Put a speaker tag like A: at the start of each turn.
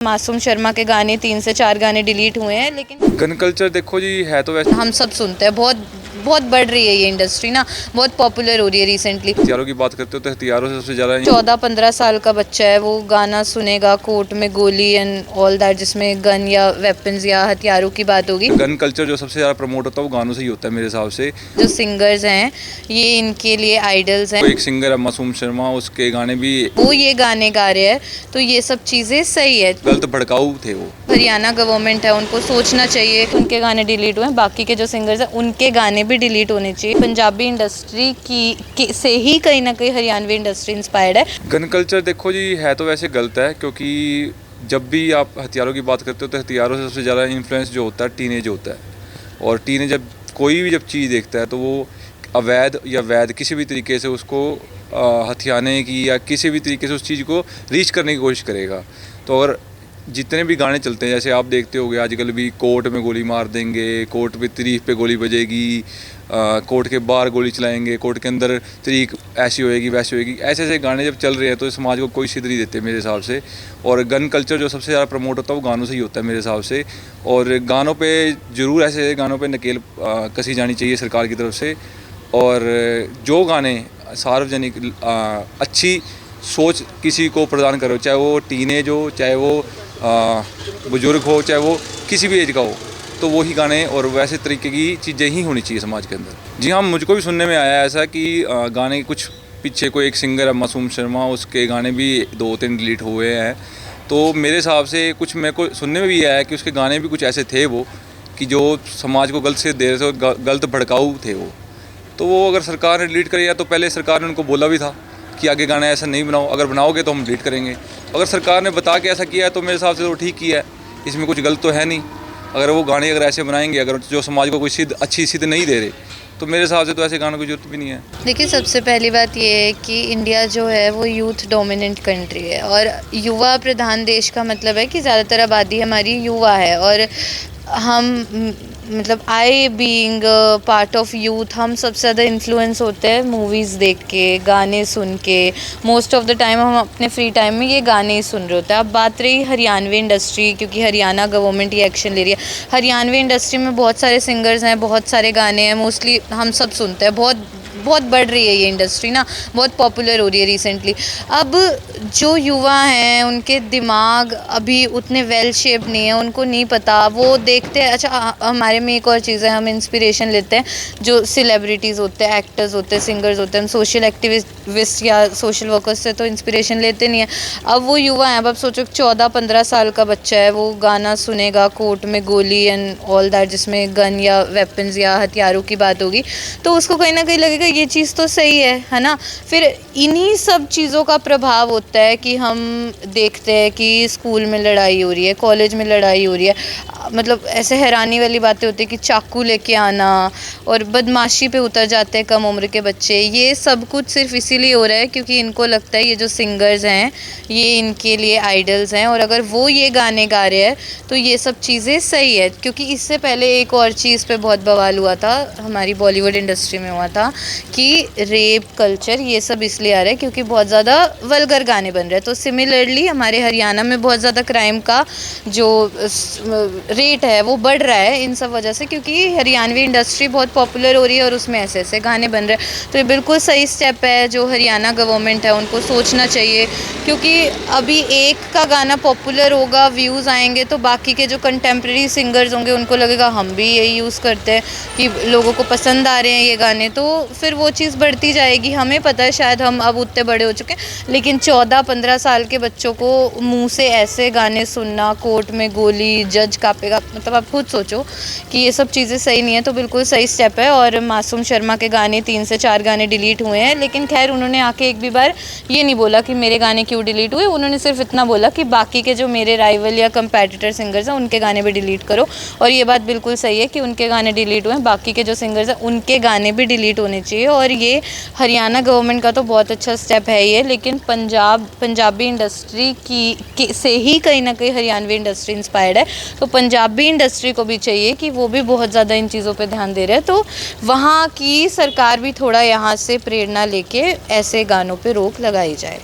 A: मासूम शर्मा के गाने 3 से 4 गाने डिलीट हुए हैं, लेकिन
B: गन कल्चर देखो जी है तो वैसे
A: हम सब सुनते हैं। बहुत बहुत बढ़ रही है ये इंडस्ट्री ना, बहुत पॉपुलर हो रही है रिसेंटली।
B: हथियारों की बात करते हो तो हथियारों से सबसे ज़्यादा
A: 14-15 साल का बच्चा है, वो गाना सुनेगा कोर्ट में गोली एंड ऑल दैट, जिसमें गन या वेपन्स या हथियारों की बात होगी।
B: गन कल्चर जो सबसे ज़्यादा प्रमोट होता है वो गानों से ही होता है मेरे हिसाब से।
A: जो सिंगर्स हैं ये इनके लिए आइडल्स हैं।
B: तो एक सिंगर है मासूम शर्मा, उसके गाने भी
A: वो ये गाने गा रहे हैं, तो ये सब चीज़ें सही है।
B: गलत भड़काऊ थे वो।
A: हरियाणा गवर्नमेंट है, उनको सोचना चाहिए। उनके गाने डिलीट हुए हैं, बाकी के जो सिंगर्स हैं उनके गाने भी डिलीट होने चाहिए। पंजाबी इंडस्ट्री की से ही कहीं ना कहीं हरियाणवी इंडस्ट्री इंस्पायर्ड है।
B: गन कल्चर देखो जी है तो वैसे गलत है, क्योंकि जब भी आप हथियारों की बात करते हो तो हथियारों से सबसे ज़्यादा इन्फ्लुएंस जो होता है टीनेज होता है। और टीनेज जब कोई भी जब चीज़ देखता है तो वो अवैध या वैध किसी भी तरीके से उसको हथियाने की या किसी भी तरीके से उस चीज़ को रीच करने की कोशिश करेगा। तो अगर जितने भी गाने चलते हैं, जैसे आप देखते होगे आजकल भी कोर्ट में गोली मार देंगे, कोर्ट पे तरीक पे गोली बजेगी, कोर्ट के बाहर गोली चलाएंगे, कोर्ट के अंदर तरीक ऐसी होएगी वैसी होएगी, ऐसे ऐसे गाने जब चल रहे हैं तो समाज को कोई सीध नहीं देते मेरे हिसाब से। और गन कल्चर जो सबसे ज़्यादा प्रमोट होता है वो गानों से ही होता है मेरे हिसाब से। और गानों पे ज़रूर ऐसे गानों पे नकेल कसी जानी चाहिए सरकार की तरफ से। और जो गाने सार्वजनिक अच्छी सोच किसी को प्रदान करो, चाहे वो टीनेज हो, चाहे वो बुजुर्ग हो, चाहे वो किसी भी एज का हो, तो वही गाने और वैसे तरीके की चीज़ें ही होनी चाहिए समाज के अंदर। जी हाँ, मुझको भी सुनने में आया ऐसा कि गाने कुछ पीछे कोई एक सिंगर है मासूम शर्मा, उसके गाने भी 2-3 डिलीट हुए हैं। तो मेरे हिसाब से कुछ मेरे को सुनने में भी आया कि उसके गाने भी कुछ ऐसे थे वो कि जो समाज को गलत से दे रहे थे, गलत भड़काऊ थे वो। तो वो अगर सरकार ने डिलीट करी है तो पहले सरकार ने उनको बोला भी था कि आगे गाना ऐसा नहीं बनाओ, अगर बनाओगे तो हम डिलीट करेंगे। अगर सरकार ने बता के ऐसा किया है तो मेरे हिसाब से तो ठीक किया है, इसमें कुछ गलत तो है नहीं। अगर वो गाने अगर ऐसे बनाएंगे, अगर जो समाज को कोई अच्छी सीध नहीं दे रहे, तो मेरे हिसाब से तो ऐसे गानों की जरूरत भी नहीं है।
A: देखिए, सबसे पहली बात ये है कि इंडिया जो है वो यूथ डोमिनेंट कंट्री है, और युवा प्रधान देश का मतलब है कि ज़्यादातर आबादी हमारी युवा है। और हम मतलब I being part of youth, हम सबसे ज़्यादा इन्फ्लुएंस होते हैं मूवीज़ देख के, गाने सुन के। मोस्ट ऑफ द टाइम हम अपने फ्री टाइम में ये गाने ही सुन रहे होते हैं। अब बात रही हरियाणवी इंडस्ट्री, क्योंकि हरियाणा गवर्नमेंट ये एक्शन ले रही है। हरियाणवी इंडस्ट्री में बहुत सारे सिंगर्स हैं, बहुत सारे गाने हैं, मोस्टली हम सब सुनते हैं। बहुत बहुत बढ़ रही है ये इंडस्ट्री ना, बहुत पॉपुलर हो रही है रिसेंटली। अब जो युवा हैं उनके दिमाग अभी उतने वेल शेप नहीं है, उनको नहीं पता, वो देखते हैं। अच्छा, हमारे में एक और चीज़ है, हम इंस्पिरेशन लेते हैं जो सेलिब्रिटीज़ होते हैं, एक्टर्स होते हैं, सिंगर्स होते हैं। हम सोशल एक्टिविस्ट या सोशल वर्कर्स से तो इंस्पिरेशन लेते नहीं है। अब वो युवा हैं, अब सोचो 14-15 साल का बच्चा है, वो गाना सुनेगा कोर्ट में गोली एंड ऑल दैट, जिसमें गन या वेपन्स या हथियारों की बात होगी, तो उसको कहीं ना कहीं लगेगा ये चीज़ तो सही है ना। फिर इन्हीं सब चीज़ों का प्रभाव होता है कि हम देखते हैं कि स्कूल में लड़ाई हो रही है, कॉलेज में लड़ाई हो रही है। मतलब ऐसे हैरानी वाली बातें होती है कि चाकू लेके आना, और बदमाशी पे उतर जाते हैं कम उम्र के बच्चे। ये सब कुछ सिर्फ इसीलिए हो रहा है क्योंकि इनको लगता है ये जो सिंगर्स हैं ये इनके लिए आइडल्स हैं, और अगर वो ये गाने गा रहे हैं तो ये सब चीज़ें सही है। क्योंकि इससे पहले एक और चीज़ पे बहुत बवाल हुआ था, हमारी बॉलीवुड इंडस्ट्री में हुआ था कि रेप कल्चर ये सब इसलिए आ रहा है क्योंकि बहुत ज़्यादा वल्गर गाने बन रहे हैं। तो सिमिलरली हमारे हरियाणा में बहुत ज़्यादा क्राइम का जो रेट है वो बढ़ रहा है इन सब वजह से, क्योंकि हरियाणवी इंडस्ट्री बहुत पॉपुलर हो रही है और उसमें ऐसे ऐसे गाने बन रहे हैं। तो ये बिल्कुल सही स्टेप है जो हरियाणा गवर्नमेंट है उनको सोचना चाहिए, क्योंकि अभी एक का गाना पॉपुलर होगा, व्यूज़ आएंगे, तो बाकी के जो कंटेम्प्रेरी सिंगर्स होंगे उनको लगेगा हम भी यही यूज़ करते हैं कि लोगों को पसंद आ रहे हैं ये गाने, तो फिर वो चीज़ बढ़ती जाएगी। हमें पता है शायद हम अब उतने बड़े हो चुके हैं, लेकिन 14-15 साल के बच्चों को मुंह से ऐसे गाने सुनना, कोर्ट में गोली, जज कापेगा, मतलब आप खुद सोचो कि ये सब चीज़ें सही नहीं है। तो बिल्कुल सही स्टेप है। और मासूम शर्मा के गाने 3 से 4 गाने डिलीट हुए हैं, लेकिन खैर उन्होंने आके एक भी बार ये नहीं बोला कि मेरे गाने क्यों डिलीट हुए। उन्होंने सिर्फ इतना बोला कि बाकी के जो मेरे राइवल या कंपेटिटर सिंगर्स हैं उनके गाने भी डिलीट करो। और ये बात बिल्कुल सही है कि उनके गाने डिलीट हुए हैं, बाकी के जो सिंगर्स हैं उनके गाने भी डिलीट होने चाहिए। और ये हरियाणा गवर्नमेंट का तो बहुत अच्छा स्टेप है ये, लेकिन पंजाबी इंडस्ट्री से ही कहीं ना कहीं हरियाणवी इंडस्ट्री इंस्पायर्ड है। तो पंजाबी इंडस्ट्री को भी चाहिए कि वो भी बहुत ज़्यादा इन चीज़ों पे ध्यान दे रहे हैं, तो वहाँ की सरकार भी थोड़ा यहाँ से प्रेरणा लेके ऐसे गानों पे रोक लगाई जाए।